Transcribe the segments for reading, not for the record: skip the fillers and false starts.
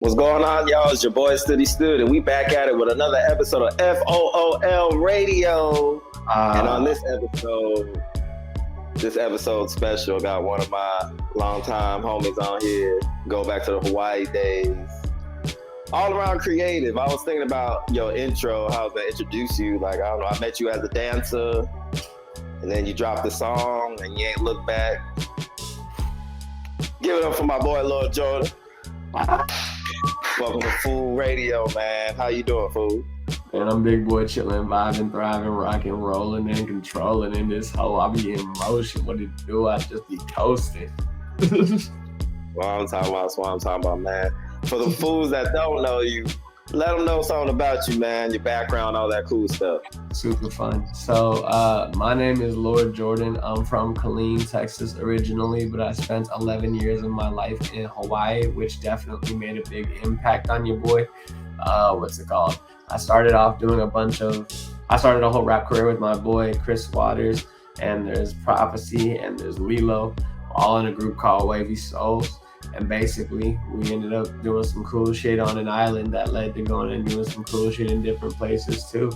What's going on, y'all? It's your boy Study Stud, and we back at it with another episode of FOOL Radio. And on this episode special, got one of my longtime homies on here. Go back to the Hawaii days. All around creative. I was thinking about your intro, how I was gonna introduce you. Like, I don't know, I met you as a dancer, and then you dropped the song, and you ain't looked back. Give it up for my boy Lord Jordan. Welcome to Fool Radio, man. How you doing, Fool? Man, I'm big boy chilling, vibing, thriving, rocking, rolling, and controlling in this hole. I be in motion. What it do? I just be coasting. Well, I'm talking about. That's what I'm talking about, man. For the fools that don't know you, let them know something about you, man. Your background, all that cool stuff. Super fun. So, my name is Lord Jordan. I'm from Killeen, Texas originally, but I spent 11 years of my life in Hawaii, which definitely made a big impact on your boy. I started off doing I started a whole rap career with my boy, Chris Waters, and there's Prophecy, and there's Lilo, all in a group called Wavy Souls. And basically, we ended up doing some cool shit on an island that led to going and doing some cool shit in different places too.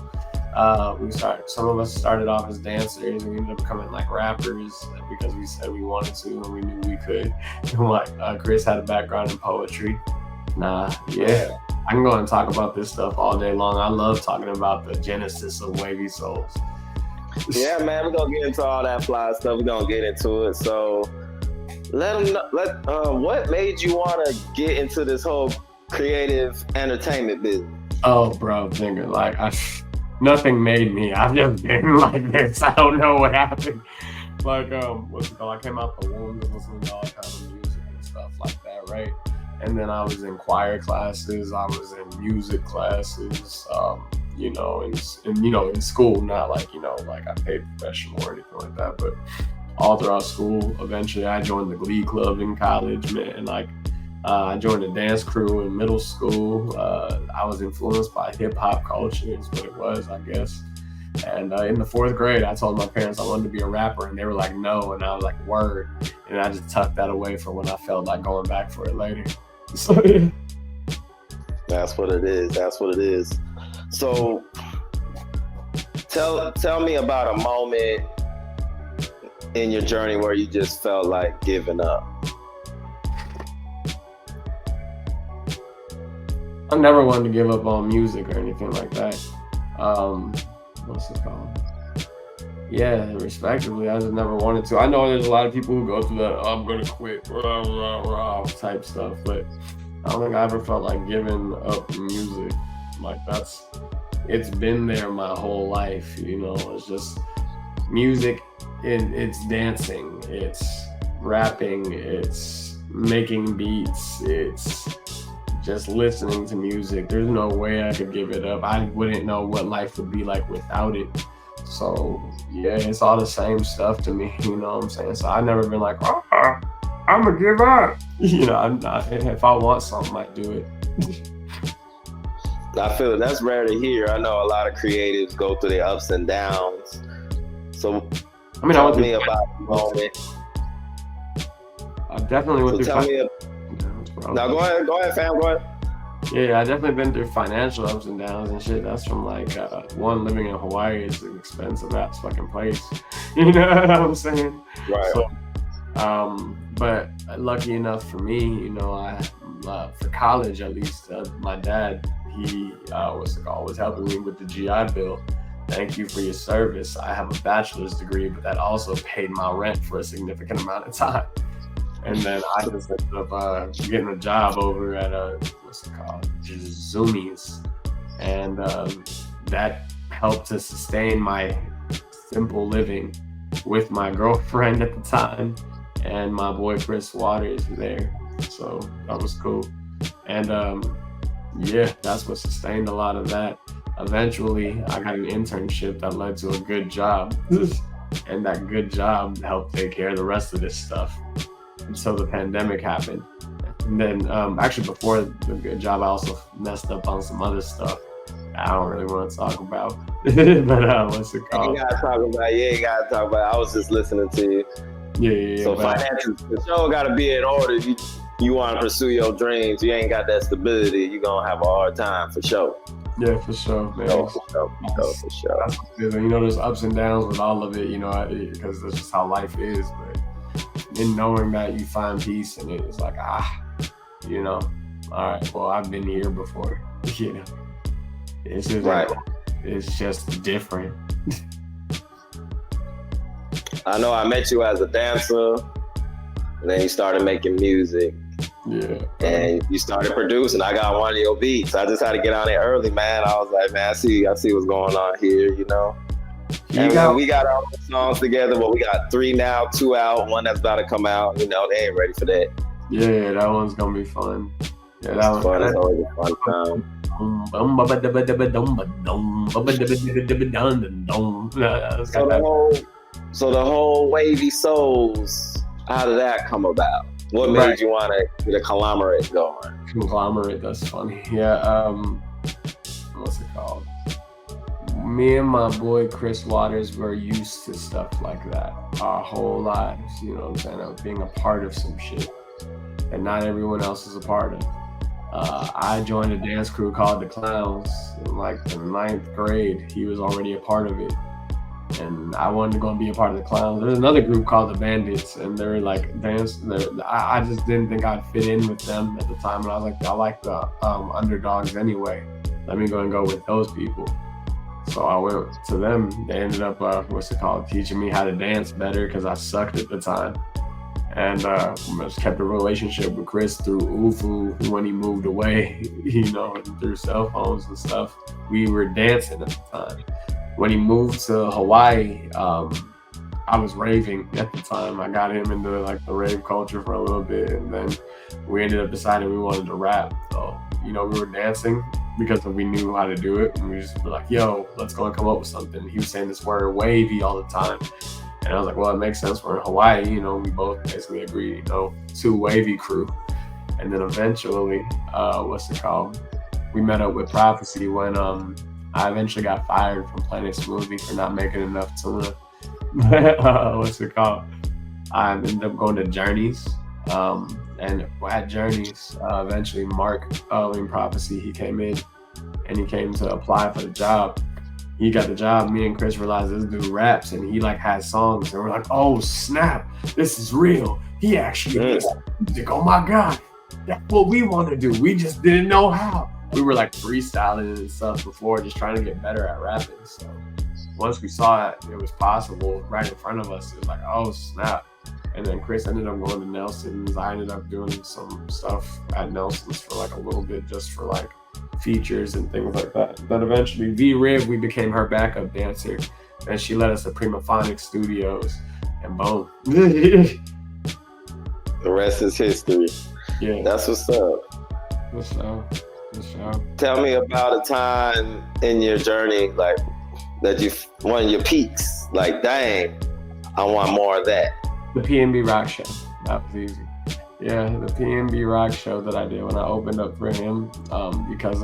Some of us started off as dancers, and we ended up becoming like rappers because we said we wanted to and we knew we could. And Chris had a background in poetry. I can go and talk about this stuff all day long. I love talking about the genesis of Wavy Souls. Yeah, man, we're gonna get into all that fly stuff. We're gonna get into it. So let them know, what made you want to get into this whole creative entertainment business? Oh, bro, nothing made me. I've just been like this. I don't know what happened. I came out the womb just listening to all kinds of music and stuff like that, right? And then I was in choir classes. I was in music classes. In school, not like I paid professional or anything like that, but all throughout school. Eventually, I joined the Glee Club in college, man. I joined a dance crew in middle school. I was influenced by hip hop culture, is what it was, I guess. And in the 4th grade, I told my parents I wanted to be a rapper, and they were like, no. And I was like, word. And I just tucked that away for when I felt like going back for it later. So, yeah. That's what it is. So tell me about a moment in your journey where you just felt like giving up. I never wanted to give up on music or anything like that. What's it called? Yeah, respectively, I just never wanted to. I know there's a lot of people who go through that, I'm gonna quit, rah, rah, rah, type stuff, but I don't think I ever felt like giving up music. It's been there my whole life, it's just music. It's dancing, it's rapping, it's making beats, it's just listening to music. There's no way I could give it up. I wouldn't know what life would be like without it. So yeah, it's all the same stuff to me, you know what I'm saying? So I've never been like, I'm gonna give up. I'm not. If I want something, I do it. I feel that's rare to hear. I know a lot of creatives go through their ups and downs. So tell me about the moment. I definitely went through. Now go ahead, fam. Go ahead. Yeah, I definitely been through financial ups and downs and shit. That's from one, living in Hawaii is an expensive ass fucking place. You know what I'm saying? Right. So, but lucky enough for me, for college at least, my dad, he was helping me with the GI Bill. Thank you for your service. I have a bachelor's degree, but that also paid my rent for a significant amount of time. And then I just ended up getting a job over at Zoomies, and that helped to sustain my simple living with my girlfriend at the time and my boy Chris Waters there. So that was cool. And that's what sustained a lot of that. Eventually, I got an internship that led to a good job, and that good job helped take care of the rest of this stuff until the pandemic happened. And then, actually, before the good job, I also messed up on some other stuff I don't really want to talk about. But what's it called? You ain't gotta talk about it. I was just listening to you. Yeah. So finances, the show gotta be in order. you want to pursue your dreams, you ain't got that stability, you're gonna have a hard time for sure. Yeah, for sure, man. For sure. That's you know, there's ups and downs with all of it, you know, because that's just how life is. But in knowing that you find peace in it, it's like, you know, all right, well, I've been here before, you know. It's just right. It's just different. I know I met you as a dancer, and then you started making music. Yeah. And you started producing. I got one of your beats. I just had to get on it early, man. I was like, man, I see what's going on here, you know. And we got all the songs together. Well, we got 3 now, 2 out, 1 that's about to come out. You know, they ain't ready for that. Yeah, that one's gonna be fun. Yeah, that one's fun. It's always a fun time. So the whole Wavy Souls, how did that come about? What made you want to get a conglomerate going? Conglomerate, that's funny. Yeah, what's it called? Me and my boy Chris Waters were used to stuff like that our whole lives, you know what I'm saying? Of being a part of some shit that not everyone else is a part of. I joined a dance crew called The Clowns in like the 9th grade. He was already a part of it. And I wanted to go and be a part of The Clowns. There's another group called The Bandits, and they're like dance. I just didn't think I'd fit in with them at the time, and I was like, I like the underdogs anyway. Let me go and go with those people. So I went to them. They ended up, teaching me how to dance better because I sucked at the time. And just kept a relationship with Chris through UFU when he moved away, you know, through cell phones and stuff. We were dancing at the time. When he moved to Hawaii, I was raving at the time. I got him into like the rave culture for a little bit, and then we ended up deciding we wanted to rap. So, you know, we were dancing because we knew how to do it, and we just were like, yo, let's go and come up with something. He was saying this word wavy all the time. And I was like, well, it makes sense. We're in Hawaii, you know, we both basically agreed, you know, 2 wavy crew. And then eventually, we met up with Prophecy when I eventually got fired from Planet Smoothie for not making enough tuna. I ended up going to Journeys. And at Journeys, eventually Mark, in Prophecy, he came in and he came to apply for the job. He got the job. Me and Chris realized this dude raps and he like has songs. And we're like, oh snap, this is real. He actually makes music. Oh my God. That's what we want to do. We just didn't know how. We were like freestyling and stuff before, just trying to get better at rapping. So once we saw it was possible right in front of us, it was like, oh snap. And then Chris ended up going to Nelson's. I ended up doing some stuff at Nelson's for like a little bit, just for like features and things like that. Then eventually V-Rib, we became her backup dancer, and she led us to Prima Phonics Studios, and boom. The rest is history. Yeah. That's what's up. What's up? Tell me about a time in your journey, like, that one of your peaks, like, dang, I want more of that. The PNB Rock Show. That was easy. Yeah, the PNB Rock Show that I did when I opened up for him, because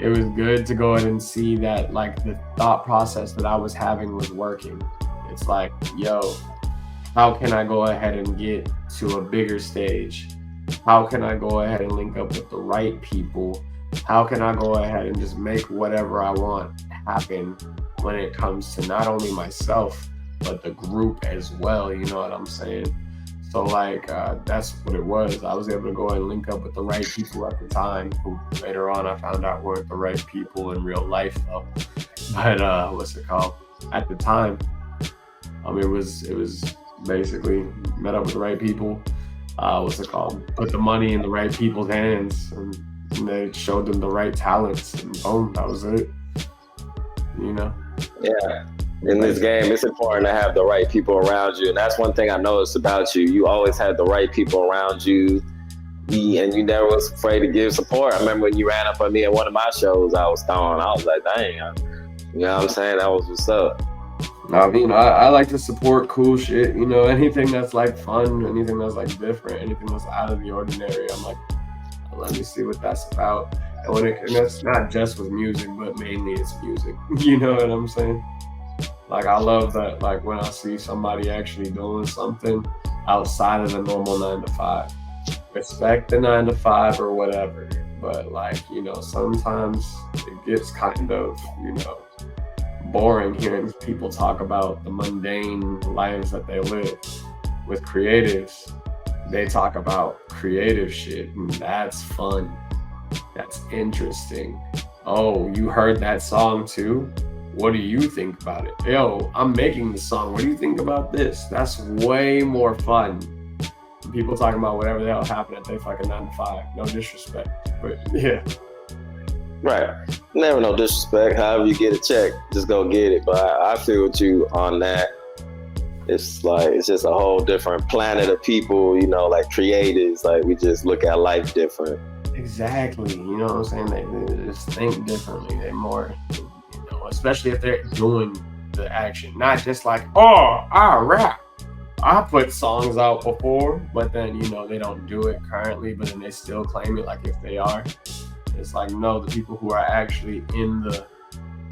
it was good to go ahead and see that like the thought process that I was having was working. It's like, yo, how can I go ahead and get to a bigger stage? How can I go ahead and link up with the right people? How can I go ahead and just make whatever I want happen when it comes to not only myself, but the group as well, you know what I'm saying? So like, that's what it was. I was able to go and link up with the right people at the time, who later on I found out weren't the right people in real life though. But at the time, it was basically met up with the right people. Put the money in the right people's hands, and they showed them the right talents, and boom, that was it. You know? Yeah. In this game, it's important to have the right people around you. And that's one thing I noticed about you. You always had the right people around you, and you never was afraid to give support. I remember when you ran up on me at one of my shows, I was throwing. I was like, dang, you know what I'm saying? That was what's up. I mean, I like to support cool shit, you know, anything that's like fun, anything that's like different, anything that's out of the ordinary. I'm like, let me see what that's about. And that's not just with music, but mainly it's music. You know what I'm saying? Like, I love that, like, when I see somebody actually doing something outside of the normal 9 to 5. respect the 9 to 5 or whatever, but like, sometimes it gets kind of, boring hearing people talk about the mundane lives that they live. With creatives, they talk about creative shit, and that's fun. That's interesting. Oh, you heard that song too? What do you think about it? Yo, I'm making the song. What do you think about this? That's way more fun. People talking about whatever the hell happened at they fucking 9 to 5. No disrespect, but yeah. Right. Never no disrespect. However you get a check, just go get it. But I feel with you on that. It's just a whole different planet of people, like creatives. Like we just look at life different. Exactly. You know what I'm saying? They just think differently. They more, especially if they're doing the action. Not just like, oh, I rap. I put songs out before, but then, they don't do it currently, but then they still claim it like if they are. It's like, no, the people who are actually in the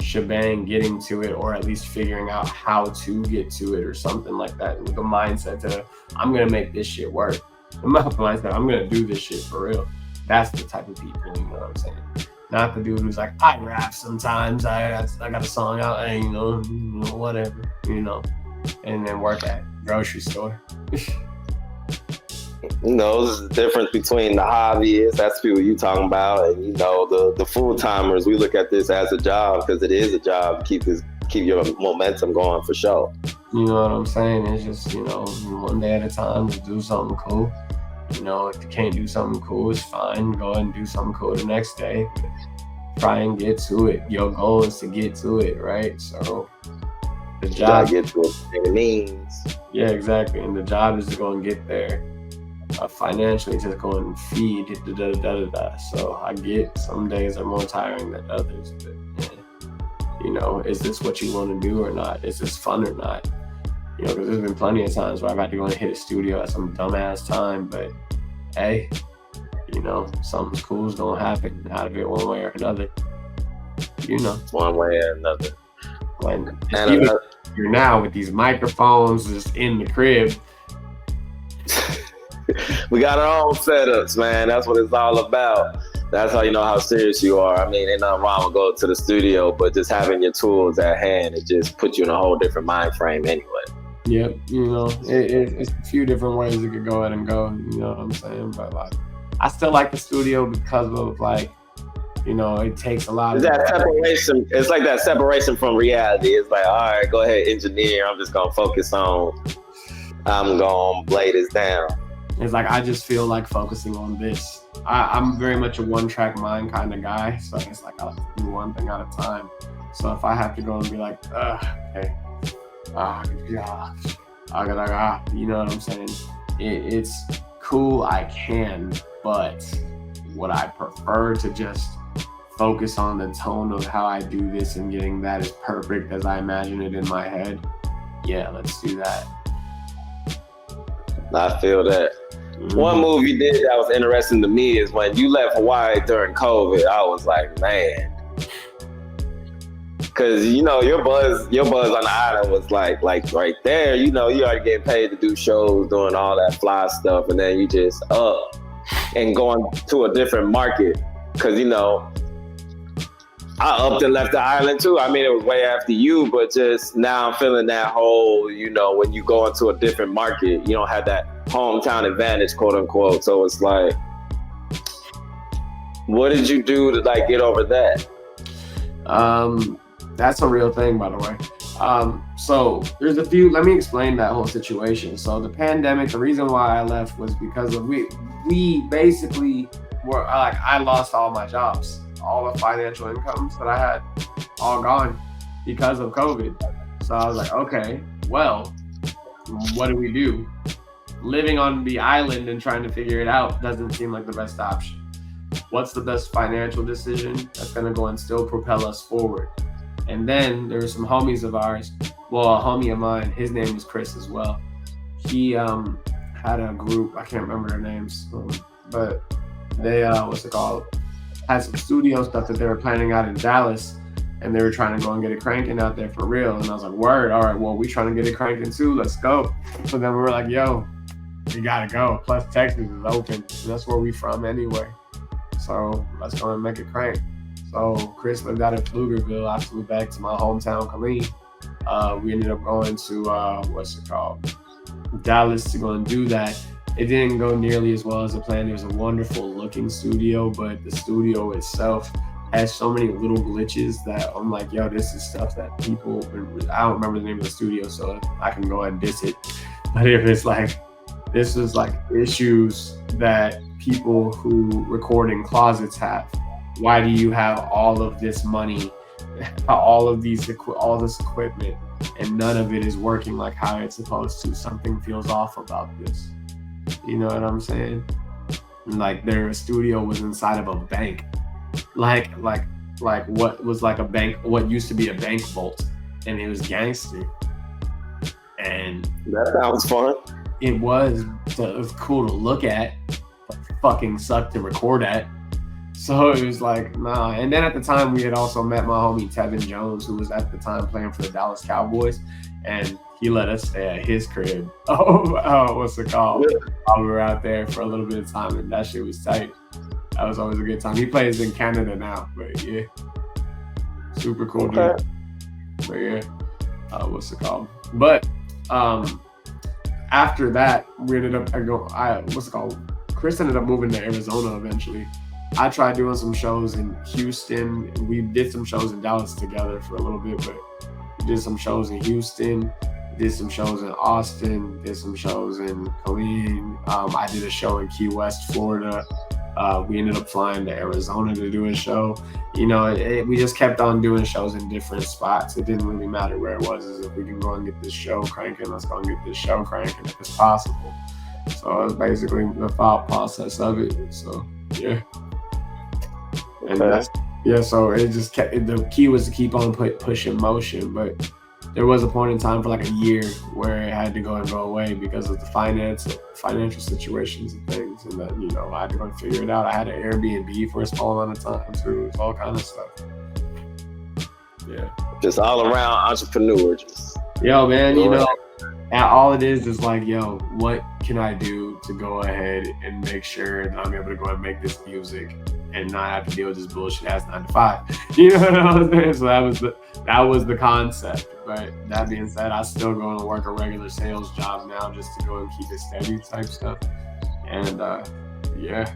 shebang getting to it, or at least figuring out how to get to it or something like that, with the mindset to, I'm going to make this shit work. The mindset, I'm going to do this shit for real. That's the type of people, you know what I'm saying? Not the dude who's like, I rap sometimes, I got a song out, and whatever, and then work at grocery store. There's a difference between the hobbyists, that's people you talking about, and the full timers. We look at this as a job because it is a job. Keep your momentum going for sure. You know what I'm saying? It's just one day at a time. Just do something cool. If you can't do something cool, it's fine. Go ahead and do something cool the next day. Try and get to it. Your goal is to get to it, right? So the job, get to it. It means. Yeah, exactly. And the job is to go and get there. Financially, just go and feed. So I get some days are more tiring than others, but is this what you want to do or not? Is this fun or not? Because there's been plenty of times where I've had to go and hit a studio at some dumbass time, but hey, something cool's gonna happen out of it one way or another. One way or another. You're now with these microphones just in the crib. We got our own setups, man. That's what it's all about. That's how you know how serious you are. I mean, ain't nothing wrong with going to the studio, but just having your tools at hand, it just puts you in a whole different mind frame anyway. Yep, it's a few different ways it could go ahead and go, you know what I'm saying? But like, I still like the studio because of like, it takes a lot of that separation. It's like that separation from reality. It's like, all right, go ahead, engineer. I'm just gonna focus on. I'm gonna lay this down. It's like I just feel like focusing on this. I'm very much a one-track mind kind of guy, so it's like I like to do one thing at a time. So if I have to go and be like, okay, yeah, you know what I'm saying? It's cool, I can, but would I prefer to just focus on the tone of how I do this and getting that as perfect as I imagine it in my head? Yeah, let's do that. I feel that. Mm-hmm. One move you did that was interesting to me is when you left Hawaii during COVID. I was like, man, because your buzz on the island was like right there. You already getting paid to do shows, doing all that fly stuff, and then you just up and going to a different market. Because I upped and left the island too. I mean, it was way after you, but just now I'm feeling that whole, when you go into a different market, you don't have that hometown advantage, quote unquote. So it's like, what did you do to like get over that? That's a real thing, by the way. So there's a few, let me explain that whole situation. So the pandemic, the reason why I left was because of we basically were like, I lost all my jobs. All the financial incomes that I had, all gone because of COVID. So I was like, okay, well, what do we do? Living on the island and trying to figure it out doesn't seem like the best option. What's the best financial decision that's gonna go and still propel us forward? And then there were some homies of ours, well, a homie of mine, his name was Chris as well. He had a group, I can't remember their names, but they, had some studio stuff that they were planning out in Dallas, and they were trying to go and get it cranking out there for real. And I was like, word, all right, well, we trying to get it cranking too, let's go. So then we were like, yo, we gotta go. Plus Texas is open. That's where we from anyway. So let's go and make it crank. So Chris lived out in Pflugerville. I flew back to my hometown, Killeen. We ended up going to Dallas to go and do that. It didn't go nearly as well as the plan. It was a wonderful looking studio, but the studio itself has so many little glitches that I'm like, yo, this is stuff that people, I don't remember the name of the studio, so I can go ahead and diss it. But if it's like, this is like issues that people who record in closets have. Why do you have all of this money, all this equipment, and none of it is working like how it's supposed to? Something feels off about this. You know what I'm saying? Like their studio was inside of a bank. Like what was like a bank, what used to be a bank vault, and it was gangster. And that sounds fun. It was cool to look at, but fucking sucked to record at. So it was like, nah. And then at the time, we had also met my homie Tevin Jones, who was at the time playing for the Dallas Cowboys, and he let us stay at his crib. What's it called? While we were out there for a little bit of time, and that shit was tight. That was always a good time. He plays in Canada now, but yeah, super cool dude. But yeah, what's it called? But after that, we ended up Chris ended up moving to Arizona eventually. I tried doing some shows in Houston. We did some shows in Dallas together for a little bit, but we did some shows in Houston, did some shows in Austin, did some shows in Killeen. I did a show in Key West, Florida. We ended up flying to Arizona to do a show. You know, we just kept on doing shows in different spots. It didn't really matter where it was. If we can go and get this show cranking, let's go and get this show cranking if it's possible. So it was basically the thought process of it. So yeah. And so it just kept, the key was to keep on pushing motion, but there was a point in time for like a year where it had to go away because of the financial situations and things, and then, you know, I had to go and figure it out. I had an Airbnb for a small amount of time too. It was all kind of stuff. Yeah. Just all around entrepreneur. Yo, man, you know, and all it is like, yo, what can I do to go ahead and make sure that I'm able to go and make this music and not have to deal with this bullshit as 9 to 5. You know what I'm saying? So that was the concept. But that being said, I still go and work a regular sales job now just to go and keep it steady type stuff. And yeah,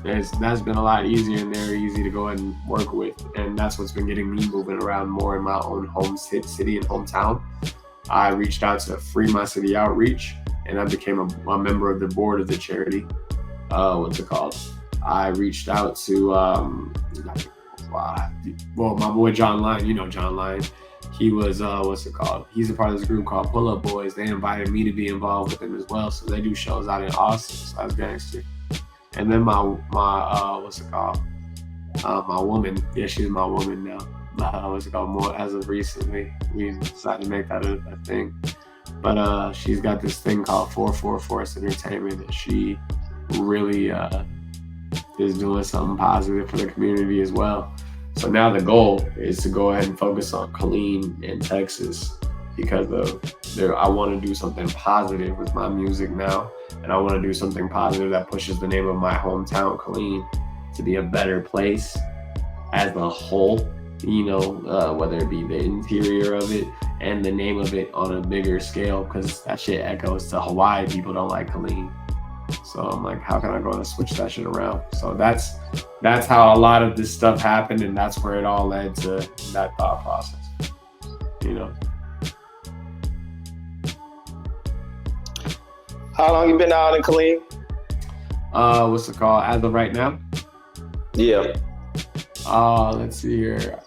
that's been a lot easier, and they're easy to go ahead and work with. And that's what's been getting me moving around more in my own home city and hometown. I reached out to Free My City Outreach, and I became a member of the board of the charity. What's it called? I reached out to, my boy John Lyon. You know John Lyon. He was, he's a part of this group called Pull Up Boys. They invited me to be involved with them as well. So they do shows out in Austin. So that's gangster. And then my woman. Yeah, she's my woman now. More as of recently, we decided to make that a thing. But she's got this thing called 444 Force Entertainment, and she really is doing something positive for the community as well. So now the goal is to go ahead and focus on Killeen in Texas, because I want to do something positive with my music now, and I want to do something positive that pushes the name of my hometown, Killeen, to be a better place as a whole. You know, whether it be the interior of it and the name of it on a bigger scale, because that shit echoes to Hawaii. People don't like Killeen. So I'm like, how can I go and switch that shit around? So that's how a lot of this stuff happened, and that's where it all led to that thought process. You know. How long you been out in Killeen? What's it called? As of right now? Yeah. Let's see here.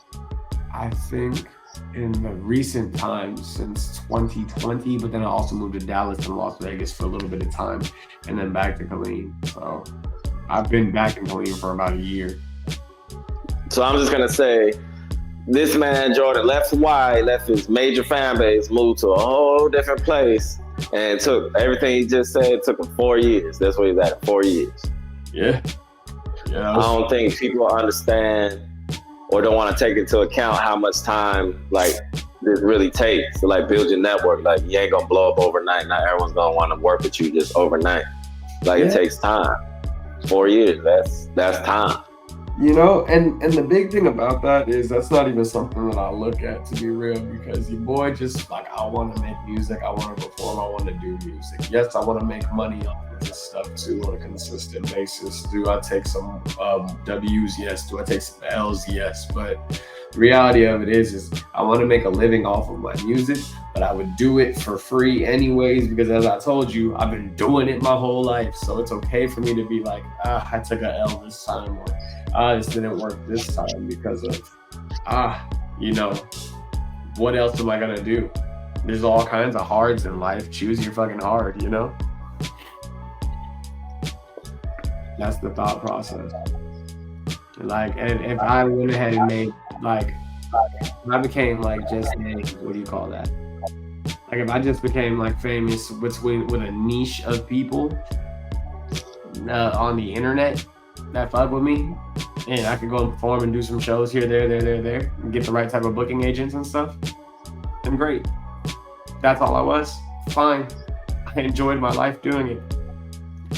I think in the recent times since 2020, but then I also moved to Dallas and Las Vegas for a little bit of time, and then back to Killeen. So I've been back in Killeen for about a year. So I'm just gonna say, this man Jordan left Hawaii, left his major fan base, moved to a whole different place, and took everything he just said. Took him 4 years. That's where he's at. 4 years. Yeah. I don't think people understand or don't want to take into account how much time like this really takes to like build your network. Like you ain't gonna blow up overnight. Not everyone's gonna want to work with you just overnight. Like it takes time. 4 years. That's time. You know, and the big thing about that is that's not even something that I look at, to be real, because your boy just like, I want to make music, I want to perform, I want to do music. Yes, I want to make money off of this stuff too on a consistent basis. Do I take some W's? Yes. Do I take some L's? Yes. But the reality of it is I want to make a living off of my music, but I would do it for free anyways, because as I told you, I've been doing it my whole life. So it's okay for me to be like, I took an L this time, or this didn't work this time because of, what else am I gonna do? There's all kinds of hards in life. Choose your fucking hard, you know? That's the thought process. Like, and if I went ahead and made, like, I became like just a, what do you call that? Like if I just became like famous with a niche of people on the internet that fuck with me, and I could go and perform and do some shows here, there, and get the right type of booking agents and stuff, then great. That's all I was. Fine. I enjoyed my life doing it.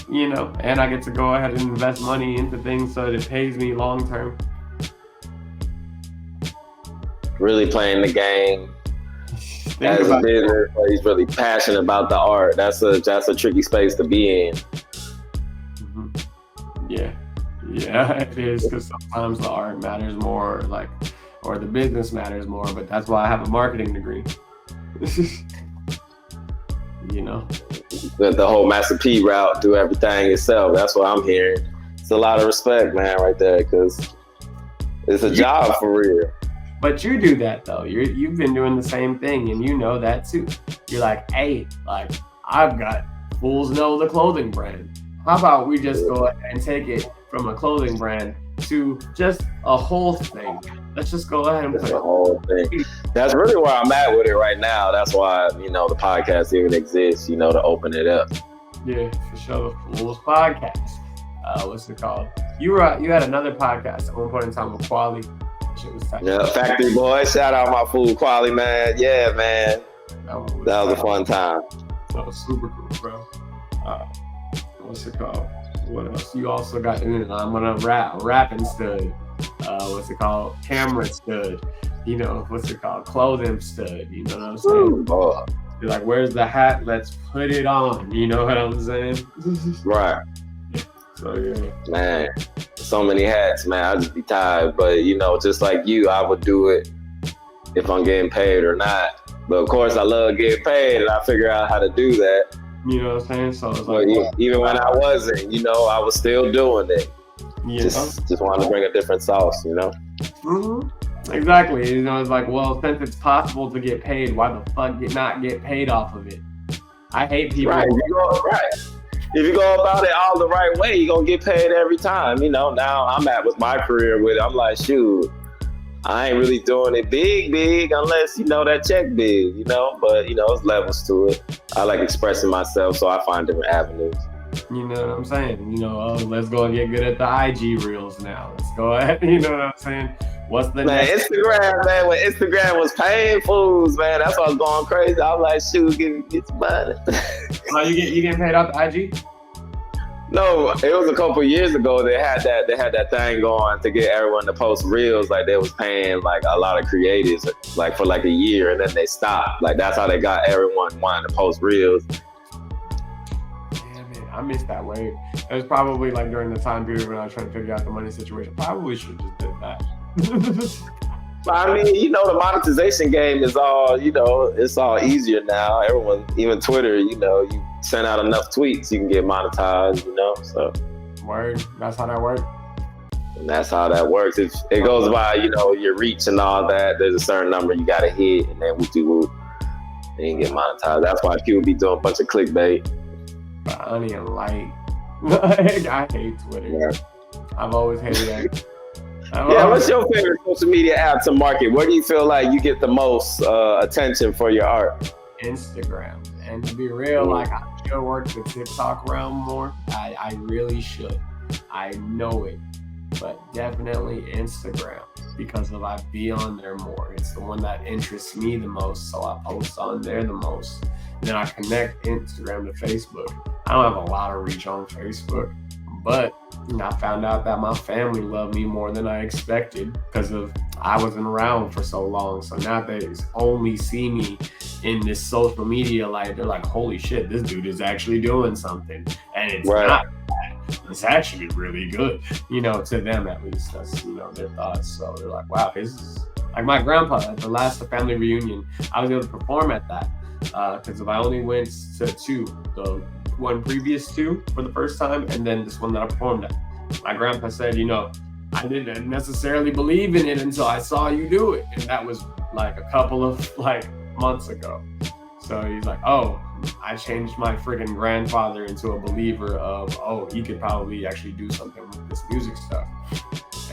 You know, and I get to go ahead and invest money into things so that it pays me long term. Really playing the game as a business, he's really passionate about the art. That's a tricky space to be in. Mm-hmm. Yeah, it is, because sometimes the art matters more, like, or the business matters more. But that's why I have a marketing degree. You know, the whole Master P route, do everything yourself. That's what I'm hearing. It's a lot of respect, man, right there, because it's a job for real. But you do that though. You've been doing the same thing, and you know that too. You're like, hey, like I've got Foolsknow, the clothing brand. How about we just go ahead and take it from a clothing brand to just a whole thing? Let's just go ahead and put the whole thing. That's really where I'm at with it right now. That's why, the podcast even exists, to open it up. Yeah, for sure. The Fools podcast. What's it called? You had another podcast at one point in time with Quali. Shit was tight. Yeah, Factory Boy. Shout out my fool Quali, man. Yeah, man. That was a fun time. That was super cool, bro. What's it called? What else? You also got I'm gonna rapping stud. What's it called? Camera stud. What's it called? Clothing stud. You know what I'm saying? Ooh, you're like, where's the hat? Let's put it on. You know what I'm saying? Right. So yeah. Man, so many hats, man. I'd just be tired. But just like you, I would do it if I'm getting paid or not. But of course, I love getting paid, and I figure out how to do that. You know what I'm saying? So it's like, even when I wasn't, I was still doing it. Yeah. Just wanted to bring a different sauce, Mm-hmm. Exactly. It's like, well, since it's possible to get paid, why the fuck not get paid off of it? I hate people. Right. If you go about it all the right way, you're going to get paid every time. Now I'm at with my career with it. I'm like, shoot, I ain't really doing it big unless, that check big, but, it's levels to it. I like expressing myself, so I find different avenues. You know what I'm saying? Let's go and get good at the IG reels now. Let's go ahead. You know what I'm saying? What's the next? Instagram, man. When Instagram was paying fools, man, that's why I was going crazy. I was like, shoot, get some money. Oh, you getting paid off the IG? No, it was a couple years ago. They had that thing going to get everyone to post reels. Like they was paying like a lot of creatives like for like a year, and then they stopped. Like that's how they got everyone wanting to post reels. Damn it, I missed that wave. It was probably like during the time period when I was trying to figure out the money situation. Probably should have just did that. I mean, the monetization game is all, it's all easier now. Everyone, even Twitter, you send out enough tweets, you can get monetized, so. Word, that's how that works. And that's how that works. It goes by, your reach and all that. There's a certain number you got to hit, and then whoop-de-whoop, and you get monetized. That's why people be doing a bunch of clickbait. But I don't even I hate Twitter. Yeah. I've always hated that. What's your favorite social media app to market? Where do you feel like you get the most attention for your art? Instagram. And to be real, like I should work the TikTok realm more. I really should. I know it. but definitely Instagram, because of I be on there more. It's the one that interests me the most, so I post on there the most. And then I connect Instagram to Facebook. I don't have a lot of reach on Facebook, but I found out that my family loved me more than I expected because of I wasn't around for so long. So now they only see me in this social media life. They're like, holy shit, this dude is actually doing something. And it's not bad. It's actually really good, to them at least. That's, their thoughts. So they're like, wow, this is like my grandpa at the last family reunion. I was able to perform at that because if I only went to two, the one previous two for the first time, and then this one that I performed at. My grandpa said, I didn't necessarily believe in it until I saw you do it. And that was like a couple of months ago. So he's like, oh, I changed my friggin' grandfather into a believer of, oh, he could probably actually do something with this music stuff.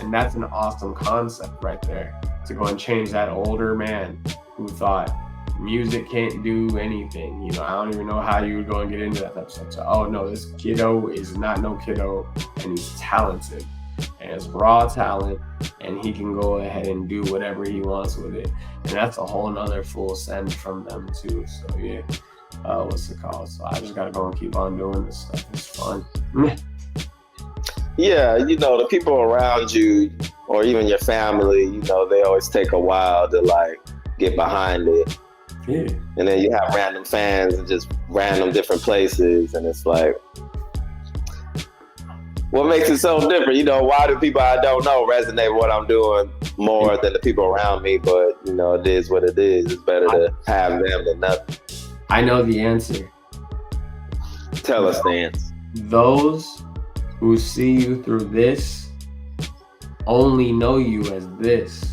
And that's an awesome concept right there, to go and change that older man who thought music can't do anything. I don't even know how you would go and get into that type of stuff. So, oh no, this kiddo is not no kiddo, and he's talented, and it's raw talent, and he can go ahead and do whatever he wants with it. And that's a whole nother full send from them too. So yeah, what's it called? So I just gotta go and keep on doing this stuff. It's fun. Yeah, the people around you or even your family, they always take a while to get behind it. Yeah. And then you have random fans in just random different places, and it's like, what makes it so different? Why do people I don't know resonate with what I'm doing more than the people around me? But it is what it is. It's better to have them than nothing. I know the answer. Tell us the answer. Those who see you through this only know you as this.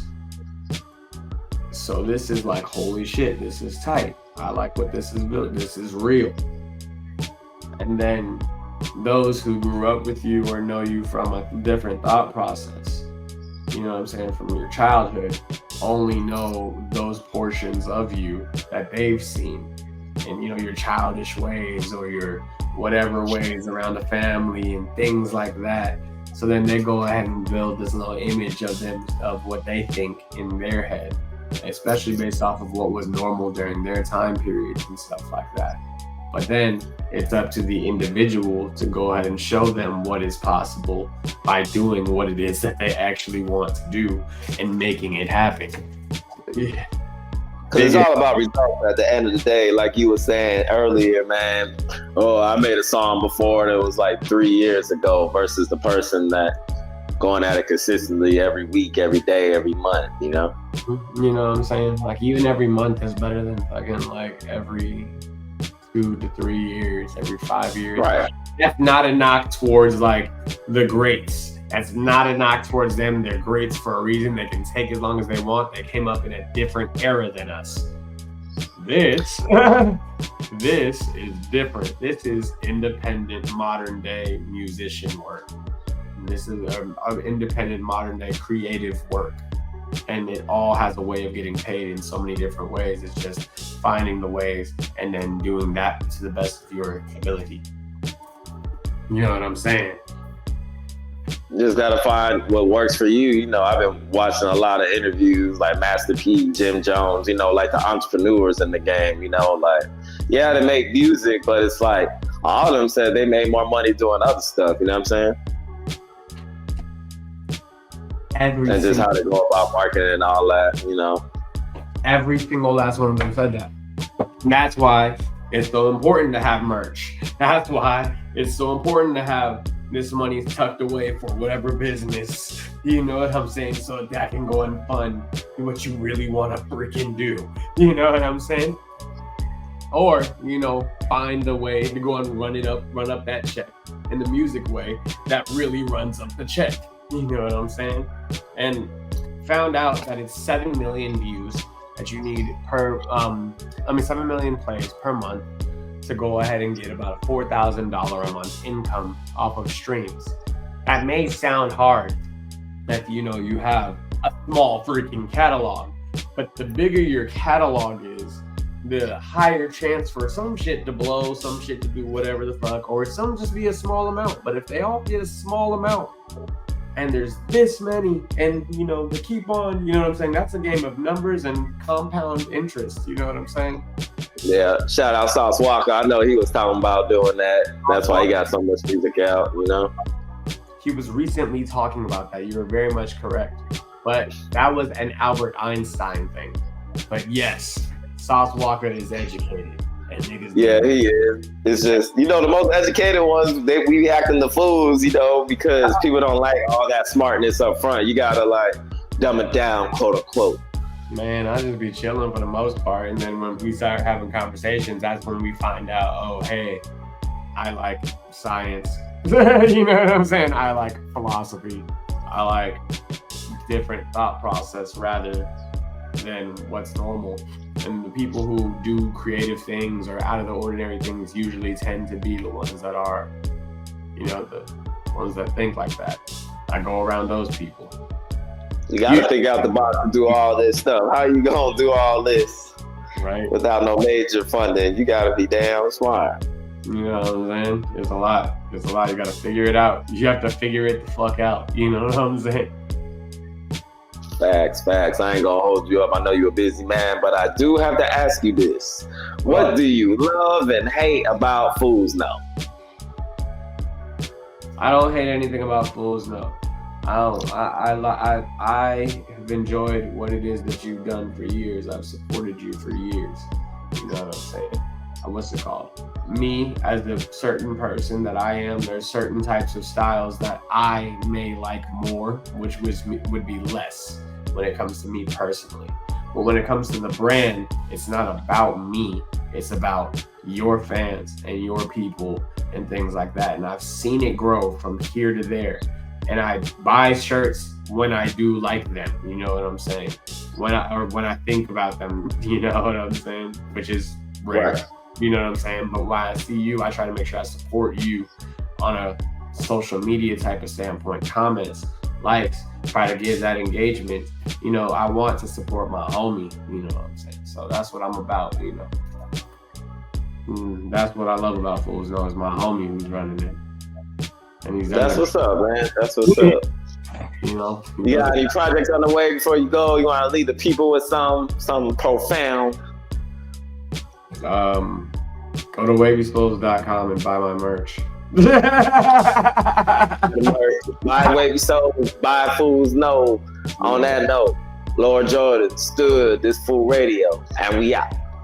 So this is like, holy shit, this is tight. I like what this is built. This is real. And then those who grew up with you or know you from a different thought process, you know what I'm saying, from your childhood, only know those portions of you that they've seen. And, your childish ways or your whatever ways around the family and things like that. So then they go ahead and build this little image of them, of what they think in their head, especially based off of what was normal during their time period and stuff like that. But then it's up to the individual to go ahead and show them what is possible by doing what it is that they actually want to do and making it happen. Yeah. Because it's all about results at the end of the day. Like you were saying earlier, man, I made a song before that was 3 years ago versus the person that going at it consistently every week, every day, every month, You know what I'm saying? Even every month is better than fucking every 2 to 3 years, every 5 years. Right. That's not a knock towards the greats. That's not a knock towards them. They're greats for a reason. They can take as long as they want. They came up in a different era than us. This is different. This is independent modern day musician work. This is an independent modern day creative work. And it all has a way of getting paid in so many different ways. It's just finding the ways and then doing that to the best of your ability. You know what I'm saying? You just gotta find what works for you. I've been watching a lot of interviews like Master P, Jim Jones, the entrepreneurs in the game, they make music, but it's all of them said they made more money doing other stuff, you know what I'm saying? And just how they go about marketing and all that, Every single last one of them said that. That's why it's so important to have merch. That's why it's so important to have this money tucked away for whatever business, you know what I'm saying? So that can go and fund what you really want to freaking do. You know what I'm saying? Or, find a way to go and run up that check in the music way that really runs up the check. You know what I'm saying? And found out that it's 7 million views that you need 7 million plays per month to go ahead and get about a $4,000 a month income off of streams. That may sound hard that, you have a small freaking catalog, but the bigger your catalog is, the higher chance for some shit to blow, some shit to do whatever the fuck, or some just be a small amount. But if they all get a small amount, and there's this many, and they keep on, you know what I'm saying? That's a game of numbers and compound interest, you know what I'm saying? Yeah, shout out Sauce Walker. I know he was talking about doing that. That's why he got so much music out, He was recently talking about that. You were very much correct. But that was an Albert Einstein thing. But yes, Sauce Walker is educated. And niggas yeah, he is. It's just, the most educated ones, we be acting the fools, because people don't like all that smartness up front. You gotta like dumb it down, quote unquote. Man, I just be chilling for the most part. And then when we start having conversations, that's when we find out, oh, hey, I like science. You know what I'm saying? I like philosophy. I like different thought process rather than what's normal. And the people who do creative things or out of the ordinary things usually tend to be the ones that are, the ones that think like that. I go around those people. You gotta think out the box to do all this stuff. How you gonna do all this without no major funding? You gotta be damn smart. You know what I'm saying? It's a lot. You gotta figure it out. You have to figure it the fuck out. You know what I'm saying? Facts. I ain't gonna hold you up. I know you're a busy man, but I do have to ask you this. What do you love and hate about Foolsknow? I don't hate anything about Foolsknow. I have enjoyed what it is that you've done for years. I've supported you for years. You know what I'm saying? What's it called? Me, as the certain person that I am, there's certain types of styles that I may like more, which would be less when it comes to me personally. But when it comes to the brand, it's not about me. It's about your fans and your people and things like that. And I've seen it grow from here to there. And I buy shirts when I do like them, you know what I'm saying? When I think about them, you know what I'm saying? Which is rare, you know what I'm saying? But when I see you, I try to make sure I support you on a social media type of standpoint, comments, likes, try to give that engagement. I want to support my homie, you know what I'm saying? So that's what I'm about, That's what I love about Foolsknow is my homie who's running it. And that's what's up, man. That's what's up. You got any projects on the way before you go? You want to leave the people with something profound? Go to wavysouls.com and buy my merch. Buy Wavy Souls, buy Foolsknow. On that note, Lord Jordan stood this Fool Radio, and we out.